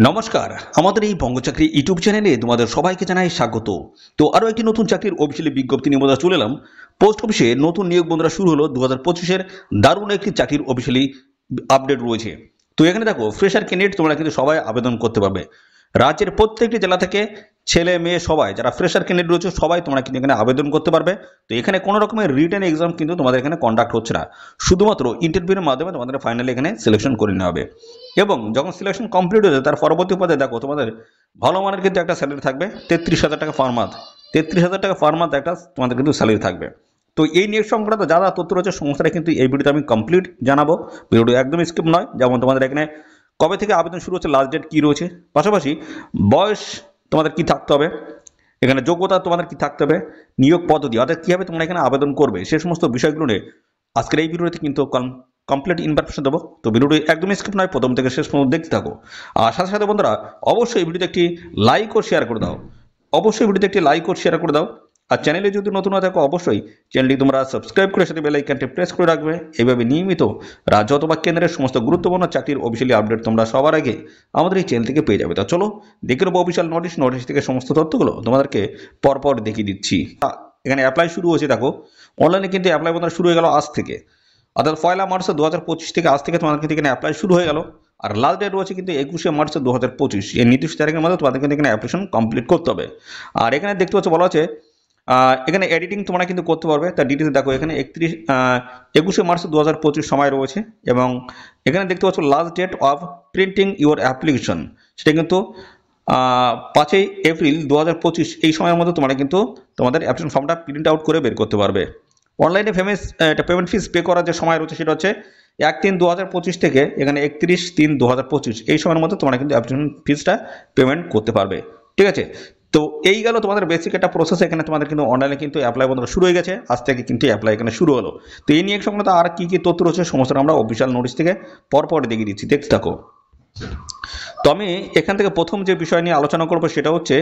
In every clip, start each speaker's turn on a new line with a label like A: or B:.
A: নমস্কার, আমাদের এই বঙ্গচাকরি ইউটিউব চ্যানেলে তোমাদের সবাইকে জানাই স্বাগত। তো আরও একটি নতুন চাকরির অফিসিয়ালি বিজ্ঞপ্তি নিয়ে আমরা চলে এলাম। পোস্ট অফিসে নতুন নিয়োগ বন্ধুরা শুরু হলো 2025-এর দারুণ একটি চাকরির অফিসিয়ালি আপডেট রয়েছে। তো এখানে দেখো, ফ্রেশার ক্যান্ডিডেট তোমরা কিন্তু সবাই আবেদন করতে পারবে। রাজ্যের প্রত্যেকটি জেলা থেকে ছেলে মেয়ে সবাই যারা ফ্রেশার ক্যান্ডিডেট রয়েছে সবাই তোমরা কিন্তু এখানে আবেদন করতে পারবে। তো এখানে কোনো রকমের রিটেন এক্সাম কিন্তু তোমাদের এখানে কন্ডাক্ট হচ্ছে না, শুধুমাত্র ইন্টারভিউর মাধ্যমে তোমাদের ফাইনালি এখানে সিলেকশন করে নেওয়া হবে। এবং যখন সিলেকশন কমপ্লিট হয়ে যাবে তার পরবর্তী পদে দেখো তোমাদের ভালো মানের কিন্তু একটা স্যালারি থাকবে, 33,000 টাকা পার মান্থ। 33,000 টাকা পার মান্থ একটা তোমাদের কিন্তু স্যালারি থাকবে। তো এই নিয়োগ সংক্রান্ত যা যা তথ্য রয়েছে সমস্তটা কিন্তু এই ভিডিওতে আমি কমপ্লিট জানাবো। ভিডিওটি একদম স্কিপ নয়। যেমন তোমাদের এখানে কবে থেকে আবেদন শুরু হচ্ছে, লাস্ট ডেট কী রয়েছে, পাশাপাশি বয়স তোমাদের কি থাকতে হবে, এখানে যোগ্যতা তোমাদের কি থাকতে হবে, নিয়োগ পদ্ধতি অর্থাৎ কীভাবে তোমরা এখানে আবেদন করবে, সে সমস্ত বিষয়গুলো নিয়ে আজকের এই ভিডিওতে কিন্তু কমপ্লিট ইনফরমেশন দেবো। তো ভিডিওটি একদম স্কিপ নয়, প্রথম থেকে শেষ পর্যন্ত দেখতে থাকো। আর সাথে সাথে বন্ধুরা অবশ্যই ভিডিওতে একটি লাইক ও শেয়ার করে দাও, অবশ্যই ভিডিওতে একটি লাইক ও শেয়ার করে দাও। আর চ্যানেলে যদি নতুন হয়ে থাকো অবশ্যই চ্যানেলটি তোমরা সাবস্ক্রাইব করে সাথে বেল আইকনটি প্রেস করে রাখবে। এইভাবে নিয়মিত রাজ্য অথবা কেন্দ্রের সমস্ত গুরুত্বপূর্ণ চাকরির অফিসিয়ালি আপডেট তোমরা সবার আগে আমাদের এই চ্যানেল থেকে পেয়ে যাবে। তো চলো দেখে নেবো অফিসিয়াল নোটিশ থেকে সমস্ত তথ্যগুলো তোমাদেরকে পরপর দেখিয়ে দিচ্ছি। এখানে অ্যাপ্লাই শুরু হয়েছে, দেখো অনলাইনে কিন্তু অ্যাপ্লাই বন্ধুরা শুরু হয়ে গেল আজ থেকে, অর্থাৎ 1 মার্চ 2025 থেকে আজ থেকে তোমাদের কিন্তু এখানে অ্যাপ্লাই শুরু হয়ে গেল। আর লাস্ট ডেট রয়েছে কিন্তু 21 মার্চ 2025। এই নির্দিষ্ট তারিখের মধ্যে তোমাদের কিন্তু এখানে অ্যাপ্লিকেশন কমপ্লিট করতে হবে। আর এখানে দেখতে পাচ্ছ বলা আছে এখানে এডিটিং তোমরা কিন্তু করতে পারবে। তার ডিটেলস দেখো, এখানে 21 মার্চ 2025 সময় রয়েছে। এবং এখানে দেখতে পাচ্ছ last date of printing your application, সেটা কিন্তু 5 এপ্রিল 2025 এই সময়ের মধ্যে তোমরা কিন্তু তোমাদের অ্যাপ্লিকেশন ফর্মটা প্রিন্ট আউট করে বের করতে পারবে। অনলাইনে পেমেন্ট ফিস পে করার যে সময় রয়েছে সেটা হচ্ছে 1/3/2025 থেকে এখানে 31/3/2025 এই সময়ের মধ্যে তোমরা কিন্তু অ্যাপ্লিকেশন ফিসটা পেমেন্ট করতে পারবে। ঠিক আছে, তো এই গেল তোমাদের বেসিক একটা প্রসেস। এখানে তোমাদের কিন্তু অনলাইনে কিন্তু অ্যাপ্লাই বন্ধুরা শুরু হয়ে গেছে, আজ থেকে কিন্তু অ্যাপ্লাই এখানে শুরু হলো। তো এই নিয়ে সংক্রান্ত আর কি কি তথ্য রয়েছে সমস্তটা আমরা অফিসিয়াল নোটিশ থেকে পরপর দেখিয়ে দিচ্ছি, দেখতে থাকো। তো আমি এখান থেকে প্রথম যে বিষয় নিয়ে আলোচনা করবো সেটা হচ্ছে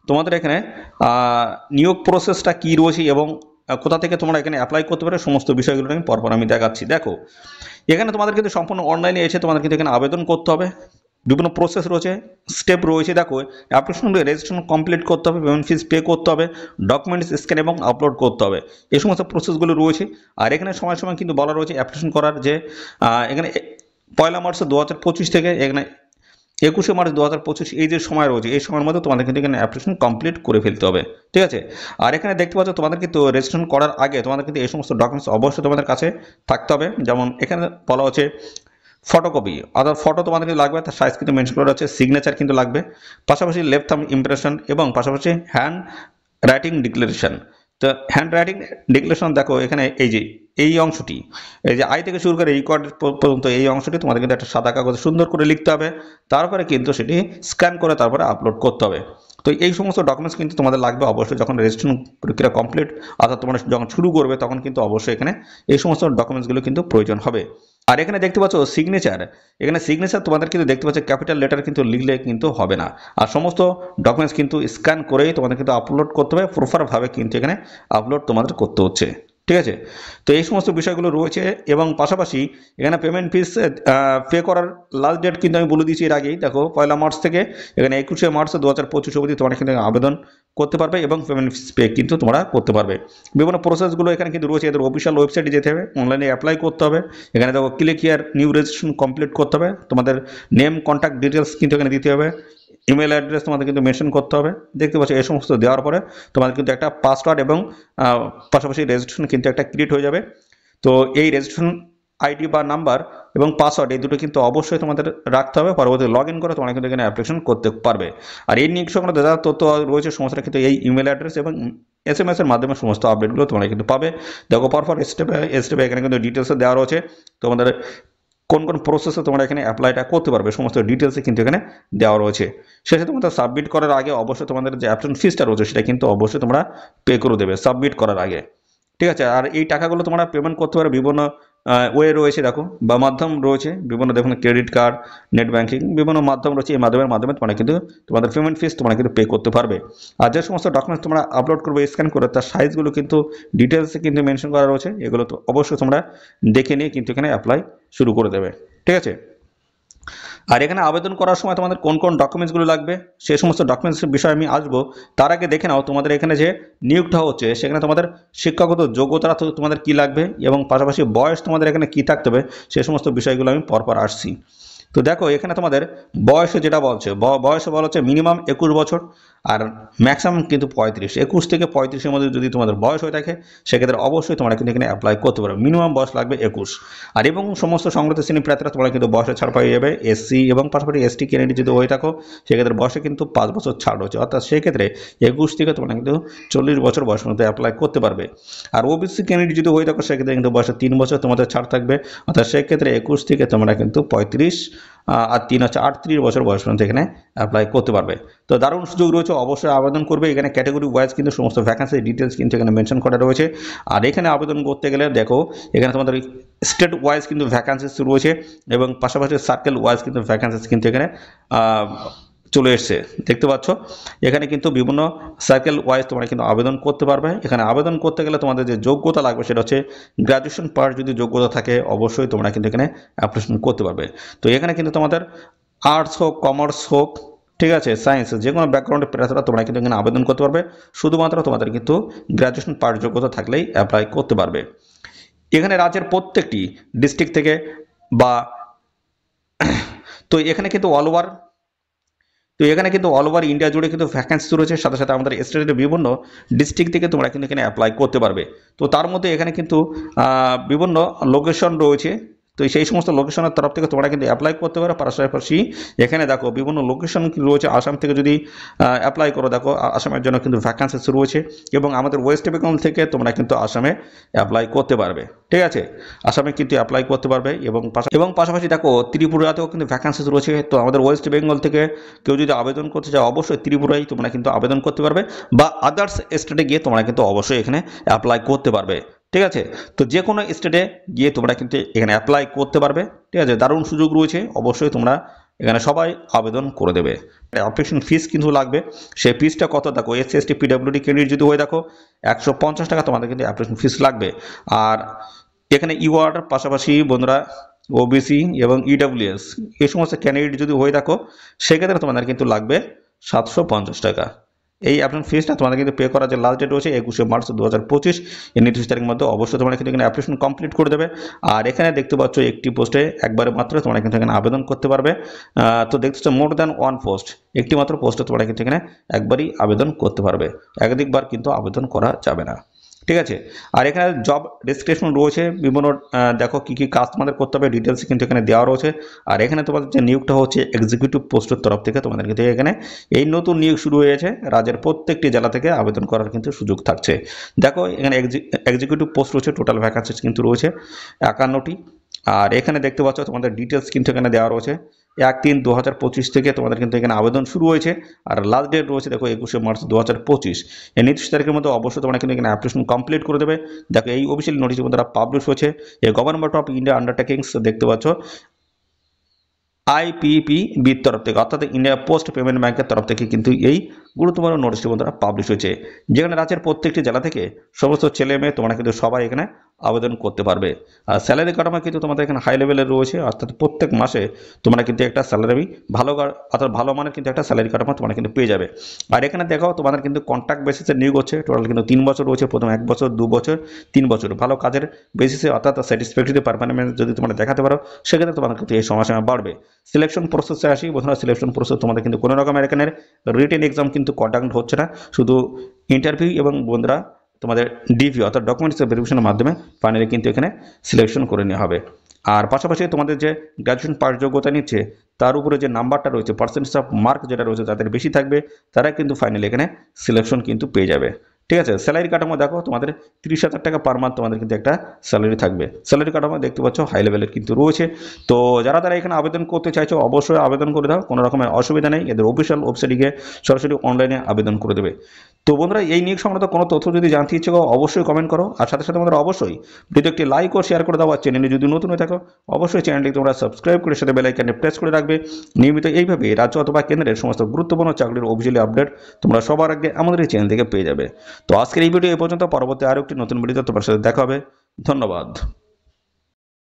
A: তোমাদের এখানে নিয়োগ প্রসেসটা কী রয়েছে এবং কোথা থেকে তোমরা এখানে অ্যাপ্লাই করতে পারো সমস্ত বিষয়গুলো আমি পরপর আমি দেখাচ্ছি। দেখো এখানে তোমাদের কিন্তু সম্পূর্ণ অনলাইনে এসে তোমাদের কিন্তু এখানে আবেদন করতে হবে। বিভিন্ন প্রসেস রয়েছে, স্টেপ রয়েছে। দেখো অ্যাপ্লিকেশন রেজিস্ট্রেশন কমপ্লিট করতে হবে, পেমেন্ট ফিস পে করতে হবে, ডকুমেন্টস স্ক্যান এবং আপলোড করতে হবে, এই সমস্ত প্রসেসগুলো রয়েছে। আর এখানে সময় সময় কিন্তু বলা রয়েছে অ্যাপ্লিকেশন করার যে এখানে 1 মার্চ 2025 থেকে এখানে 21 মার্চ 2025 এই যে সময় রয়েছে এই সময়ের মধ্যে তোমাদের কিন্তু এখানে অ্যাপ্লিকেশন কমপ্লিট করে ফেলতে হবে। ঠিক আছে, আর এখানে দেখতে পাচ্ছ তোমাদের কিন্তু রেজিস্ট্রেশন করার আগে তোমাদের কিন্তু এই সমস্ত ডকুমেন্টস অবশ্যই তোমাদের কাছে থাকতে হবে। যেমন এখানে বলা হচ্ছে ফটোকপি, অর্থাৎ ফটো তোমাদের কিন্তু লাগবে, তার সাইজ কিন্তু মেনশন করা আছে, সিগনেচার কিন্তু লাগবে, পাশাপাশি লেফট থাম্ব ইমপ্রেশন এবং পাশাপাশি হ্যান্ড রাইটিং ডিক্লারেশন। তো হ্যান্ড রাইটিং ডিক্লারেশন দেখো এখানে এই যে এই অংশটি, এই যে আই থেকে শুরু করে রেকর্ড পর্যন্ত এই অংশটি তোমাদের কিন্তু একটা সাদা কাগজে সুন্দর করে লিখতে হবে, তারপরে কিন্তু সেটি স্ক্যান করে তারপরে আপলোড করতে হবে। তো এই সমস্ত ডকুমেন্টস কিন্তু তোমাদের লাগবে অবশ্যই যখন রেজিস্ট্রেশন প্রক্রিয়া কমপ্লিট, অর্থাৎ তোমরা যখন শুরু করবে তখন কিন্তু অবশ্যই এখানে এই সমস্ত ডকুমেন্টসগুলো কিন্তু প্রয়োজন হবে। আর এখানে দেখতে পাচ্ছ সিগনেচার, এখানে সিগনেচার তোমাদের কিন্তু দেখতে পাচ্ছ ক্যাপিটাল লেটার কিন্তু লিখলে কিন্তু হবে না, আর সমস্ত ডকুমেন্টস কিন্তু স্ক্যান করেই তোমাদের কিন্তু আপলোড করতে হবে, প্রপারভাবে কিন্তু এখানে আপলোড তোমাদের করতে হচ্ছে। ঠিক আছে, তো এই সমস্ত বিষয়গুলো রয়েছে। এবং পাশাপাশি এখানে পেমেন্ট ফিস পে করার লাস্ট ডেট কিন্তু আমি বলে দিয়েছি এর আগেই। দেখো 1 মার্চ থেকে এখানে 21 মার্চ 2025 অবধি তোমরা কিন্তু আবেদন করতে পারবে এবং পেমেন্ট ফিস পে কিন্তু তোমরা করতে পারবে। বিভিন্ন প্রসেসগুলো এখানে কিন্তু রয়েছে, এদের অফিসিয়াল ওয়েবসাইটে যেতে হবে, অনলাইনে অ্যাপ্লাই করতে হবে। এখানে দেখো click here new registration complete করতে হবে, তোমাদের নেম কন্ট্যাক্ট ডিটেলস কিন্তু এখানে দিতে হবে, ইমেল অ্যাড্রেস তোমাদের কিন্তু মেনশন করতে হবে। দেখতে পাচ্ছ এই সমস্ত দেওয়ার পরে তোমাদের কিন্তু একটা পাসওয়ার্ড এবং পাশাপাশি রেজিস্ট্রেশন কিন্তু একটা ক্রিয়েট হয়ে যাবে। তো এই রেজিস্ট্রেশন আইডি বা নাম্বার এবং পাসওয়ার্ড এই দুটো কিন্তু অবশ্যই তোমাদের রাখতে হবে, পরবর্তী লগ ইন করে তোমরা কিন্তু এখানে অ্যাপ্লিকেশন করতে পারবে। আর এই নিয়ে সংক্রান্ত যা তথ্য রয়েছে সমস্তটা কিন্তু এই ইমেল অ্যাড্রেস এবং SMS এর মাধ্যমে সমস্ত আপডেটগুলো তোমরা কিন্তু পাবে। দেখো পরপর স্টেপে এখানে কিন্তু ডিটেলসে দেওয়া রয়েছে তোমাদের কোন কোন প্রসেসে তোমরা এখানে অ্যাপ্লাইটা করতে পারবে, সমস্ত ডিটেলসে কিন্তু এখানে দেওয়া রয়েছে। শেষে তোমাদের সাবমিট করার আগে অবশ্যই তোমাদের যে অ্যাপ্লিকেশন ফিসটা রয়েছে সেটা কিন্তু অবশ্যই তোমরা পে করে দেবে সাবমিট করার আগে। ঠিক আছে, আর এই টাকাগুলো তোমরা পেমেন্ট করতে পারো বিভিন্ন ওয়ে রয়েছে, দেখো বা মাধ্যম রয়েছে বিভিন্ন, দেখুন ক্রেডিট কার্ড, নেট ব্যাঙ্কিং, বিভিন্ন মাধ্যম রয়েছে। এই মাধ্যমে তোমরা কিন্তু তোমাদের পেমেন্ট ফিস তোমরা কিন্তু পে করতে পারবে। আর যে সমস্ত ডকুমেন্টস তোমরা আপলোড করবে স্ক্যান করে তার সাইজগুলো কিন্তু ডিটেলসে কিন্তু মেনশন করা রয়েছে, এগুলো তো অবশ্যই তোমরা দেখে নিয়ে কিন্তু এখানে অ্যাপ্লাই শুরু করে দেবে। ঠিক আছে, আর এখানে আবেদন করার সময় তোমাদের কোন কোন ডকুমেন্টসগুলো লাগবে সেই সমস্ত ডকুমেন্টসের বিষয়ে আমি আসবো। তার আগে দেখে নাও তোমাদের এখানে যে নিয়োগটা হচ্ছে সেখানে তোমাদের শিক্ষাগত যোগ্যতা তোমাদের কি লাগবে এবং পাশাপাশি বয়স তোমাদের এখানে কি থাকতে হবে সেই সমস্ত বিষয়গুলো আমি পরপর আসছি। তো দেখো এখানে তোমাদের বয়সে যেটা বলছে বয়সে বলা হচ্ছে মিনিমাম 21 বছর আর ম্যাক্সিমাম কিন্তু 35। 21 থেকে 35-এর মধ্যে যদি তোমাদের বয়স হয়ে থাকে সেক্ষেত্রে অবশ্যই তোমরা কিন্তু এখানে অ্যাপ্লাই করতে পারো। মিনিমাম বয়স লাগবে 21। আর এবং সমস্ত সংগঠিত শ্রেণী প্রার্থীরা তোমরা কিন্তু বয়সে ছাড় পেয়ে যাবে। এসসি এবং পাশাপাশি এসটি ক্যান্ডিডেট যদি হয়ে থাকো সেক্ষেত্রে বয়সে কিন্তু 5 বছর ছাড় হচ্ছে, অর্থাৎ সেক্ষেত্রে 21 থেকে তোমরা কিন্তু 40 বছর বয়স মধ্যে অ্যাপ্লাই করতে পারবে। আর ওবিসি ক্যান্ডিডেট যদি হয়ে থাকো সেক্ষেত্রে কিন্তু বয়সে 3 বছর তোমাদের ছাড় থাকবে, অর্থাৎ সেক্ষেত্রে 21 থেকে তোমরা কিন্তু 35 আর 3 হচ্ছে 38 বছর বয়স পর্যন্ত এখানে অ্যাপ্লাই করতে পারবে। তো দারুণ সুযোগ রয়েছে, অবশ্যই আবেদন করবে। এখানে ক্যাটাগরি ওয়াইজ কিন্তু সমস্ত ভ্যাকেন্সি ডিটেলস কিন্তু এখানে মেনশন করা রয়েছে। আর এখানে আবেদন করতে গেলে দেখো এখানে তোমাদের স্টেট ওয়াইজ কিন্তু ভ্যাকেন্সিস রয়েছে এবং পাশাপাশি সার্কেল ওয়াইজ কিন্তু ভ্যাকেন্সিস কিন্তু এখানে চলে এসছে, দেখতে পাচ্ছ। এখানে কিন্তু বিভিন্ন সার্কেল ওয়াইজ তোমরা কিন্তু আবেদন করতে পারবে। এখানে আবেদন করতে গেলে তোমাদের যে যোগ্যতা লাগবে সেটা হচ্ছে গ্র্যাজুয়েশন পার যদি যোগ্যতা থাকে অবশ্যই তোমরা কিন্তু এখানে অ্যাপ্লিকেশন করতে পারবে। তো এখানে কিন্তু তোমাদের আর্টস হোক, কমার্স হোক, ঠিক আছে, সায়েন্স, যে কোনো ব্যাকগ্রাউন্ডের প্রার্থীরা তোমরা কিন্তু এখানে আবেদন করতে পারবে। শুধুমাত্র তোমাদের কিন্তু গ্র্যাজুয়েশন পার যোগ্যতা থাকলেই অ্যাপ্লাই করতে পারবে। এখানে রাজ্যের প্রত্যেকটি ডিস্ট্রিক্ট থেকে বা তো এখানে কিন্তু অল ওভার ইন্ডিয়া জুড়ে কিন্তু ভ্যাকেন্সি রয়েছে, সাথে সাথে আমাদের স্টেটের বিভিন্ন ডিস্ট্রিক্ট থেকে তোমরা কিন্তু এখানে অ্যাপ্লাই করতে পারবে। তো তার মধ্যে এখানে কিন্তু বিভিন্ন লোকেশন রয়েছে, তো সেই সমস্ত লোকেশনের তরফ থেকে তোমরা কিন্তু অ্যাপ্লাই করতে পারো। পাশাপাশি এখানে দেখো বিভিন্ন লোকেশন রয়েছে। আসাম থেকে যদি অ্যাপ্লাই করো, দেখো আসামের জন্য কিন্তু ভ্যাকেন্সিস রয়েছে এবং আমাদের ওয়েস্ট বেঙ্গল থেকে তোমরা কিন্তু আসামে অ্যাপ্লাই করতে পারবে, ঠিক আছে, আসামে কিন্তু অ্যাপ্লাই করতে পারবে। এবং পাশাপাশি দেখো ত্রিপুরাতেও কিন্তু ভ্যাকেন্সিস রয়েছে। তো আমাদের ওয়েস্ট বেঙ্গল থেকে কেউ যদি আবেদন করতে চাও অবশ্যই ত্রিপুরায় তোমরা কিন্তু আবেদন করতে পারবে, বা আদার্স স্টেটে গিয়ে তোমরা কিন্তু অবশ্যই এখানে অ্যাপ্লাই করতে পারবে, ঠিক আছে। তো যে কোনো স্টেটে গিয়ে তোমরা কিন্তু এখানে অ্যাপ্লাই করতে পারবে, ঠিক আছে। দারুণ সুযোগ রয়েছে, অবশ্যই তোমরা এখানে সবাই আবেদন করে দেবে। অ্যাপ্লিকেশন ফিস কিন্তু লাগবে, সেই ফিসটা কত দেখো, এসসি এসটি পিডব্লিউডি ক্যান্ডিডেট যদি হয়ে দেখো 150 টাকা তোমাদের কিন্তু অ্যাপ্লিকেশন ফিস লাগবে। আর এখানে ইউআর পাশাপাশি বন্ধুরা ওবিসি এবং ইডব্লিউএস এই সমস্ত ক্যান্ডিডেট যদি হয়ে থাকো সেক্ষেত্রে তোমাদের কিন্তু লাগবে 750 টাকা। এই অ্যাপ্লিকেশন ফিসটা তোমাদের কিন্তু পে করার যে লাস্ট ডেট রয়েছে 21 মার্চ 2025, এই নির্দিষ্ট তারিখের মধ্যে অবশ্যই তোমরা কিন্তু এখানে অ্যাপ্লিকেশন কমপ্লিট করে দেবে। আর এখানে দেখতে পাচ্ছ একটি পোস্টে একবারে মাত্র তোমরা কিন্তু এখানে আবেদন করতে পারবে। তো দেখতে মোর দ্যান ওয়ান পোস্ট, একটি মাত্র পোস্টে তোমরা কিন্তু এখানে একবারই আবেদন করতে পারবে, একাধিকবার কিন্তু আবেদন করা যাবে না, ঠিক আছে। আর এখানে জব ডেসক্রিপশন রয়েছে বিভিন্ন, দেখো কি কি কাজ তোমাদের করতে হবে ডিটেলস কিন্তু এখানে দেওয়া রয়েছে। আর এখানে তোমাদের যে নিয়োগটা হচ্ছে এক্সিকিউটিভ পোস্টের তরফ থেকে তোমাদের কিন্তু এখানে এই নতুন নিয়োগ শুরু হয়েছে, রাজ্যের প্রত্যেকটি জেলা থেকে আবেদন করার কিন্তু সুযোগ থাকছে। দেখো এখানে এক্সিকিউটিভ পোস্ট রয়েছে, টোটাল ভ্যাকান্সিজ কিন্তু রয়েছে 51টি। আর এখানে দেখতে পাচ্ছ তোমাদের ডিটেলস কিন্তু এখানে দেওয়া রয়েছে। 1/3/2025 থেকে তোমাদের কিন্তু এখানে আবেদন শুরু হয়েছে আর লাস্ট ডেট রয়েছে দেখো 21 মার্চ 2025। এই নির্দিষ্ট তারিখের মধ্যে অবশ্যই তোমরা কিন্তু এখানে অ্যাপ্লিকেশন কমপ্লিট করে দেবে। দেখো এই অফিসিয়াল নোটিশের মধ্যে পাবলিশ হয়েছে এই গভর্নমেন্ট অফ ইন্ডিয়া আন্ডারটেকিংস, দেখতে পাচ্ছ আইপিপিবির তরফ থেকে, অর্থাৎ ইন্ডিয়া পোস্ট পেমেন্ট ব্যাংকের তরফ থেকে কিন্তু এই গুরুত্বপূর্ণ নোটিশটি বন্ধুরা পাবলিশ হয়েছে, যেখানে রাজ্যের প্রত্যেকটি জেলা থেকে সমস্ত ছেলে মেয়ে তোমরা কিন্তু সবাই এখানে আবেদন করতে পারবে। আর স্যালারি কাঠামো কিন্তু তোমাদের এখানে হাই লেভেলের রয়েছে, অর্থাৎ প্রত্যেক মাসে তোমরা কিন্তু একটা স্যালারি ভালো মানের কিন্তু একটা স্যালারি কাঠামো তোমরা কিন্তু পেয়ে যাবে। আর এখানে দেখো তোমাদের কিন্তু কন্ট্রাক্ট বেসিসে নিয়োগ হচ্ছে, টোটাল কিন্তু 3 বছর রয়েছে, প্রথম 1 বছর 2 বছর 3 বছর ভালো কাজের বেসিসে, অর্থাৎ স্যাটিসফ্যাক্টরি পারফরমেন্স যদি তোমরা দেখাতে পারো সেক্ষেত্রে তোমাদের কিন্তু এই সময়সীমা বাড়বে। সিলেকশন প্রসেসে আসি বন্ধুরা, সিলেকশন প্রসেস তোমাদের কিন্তু কোনো রকমের এখানে রিটেন এক্সাম কিন্তু কন্ডাক্ট হচ্ছে না, শুধু ইন্টারভিউ এবং বন্ধুরা তোমাদের ডিভি অর্থাৎ ডকুমেন্টস ভেরিফিকেশনের মাধ্যমে ফাইনালি কিন্তু এখানে সিলেকশন করে নেওয়া হবে। আর পাশাপাশি তোমাদের যে গ্র্যাজুয়েশন পাস যোগ্যতা নিচ্ছে তার উপরে যে নাম্বারটা রয়েছে, পার্সেন্টেজ অফ মার্ক যেটা রয়েছে যাদের বেশি থাকবে তারা কিন্তু ফাইনালি এখানে সিলেকশন কিন্তু পেয়ে যাবে, ঠিক আছে। স্যালারি কাঠামো দেখো তোমাদের 30,000 টাকা পার মান্থ তোমাদের কিন্তু একটা স্যালারি থাকবে। স্যালারি কাঠামো দেখতে পাচ্ছ হাই লেভেলের কিন্তু রয়েছে। তো যারা এখানে আবেদন করতে চাইছো অবশ্যই আবেদন করে দাও, কোনো রকমের অসুবিধা নেই। এদের অফিসিয়াল ওয়েবসাইটে গিয়ে সরাসরি অনলাইনে আবেদন করে দেবে। তো বন্ধুরা এই নিয়োগ সংক্রান্ত কোনো তথ্য যদি জানতে ইচ্ছে করো অবশ্যই কমেন্ট করো, আর সাথে সাথে তোমরা অবশ্যই ভিডিও একটি লাইক ও শেয়ার করে দাও। আর চ্যানেলে যদি নতুন হয়ে থাকো অবশ্যই চ্যানেলটি তোমরা সাবস্ক্রাইব করে সাথে বেল আইকনে প্রেস করে রাখবে। নিয়মিত এইভাবে রাজ্য অথবা কেন্দ্রের সমস্ত গুরুত্বপূর্ণ চাকরির অফিসিয়ালি আপডেট তোমরা সবার আগে আমাদের এই চ্যানেল থেকে পেয়ে যাবে। তো আজকের এই ভিডিও এই পর্যন্ত, পরবর্তী আরও একটি নতুন ভিডিওতে তোমার সাথে দেখা হবে। ধন্যবাদ।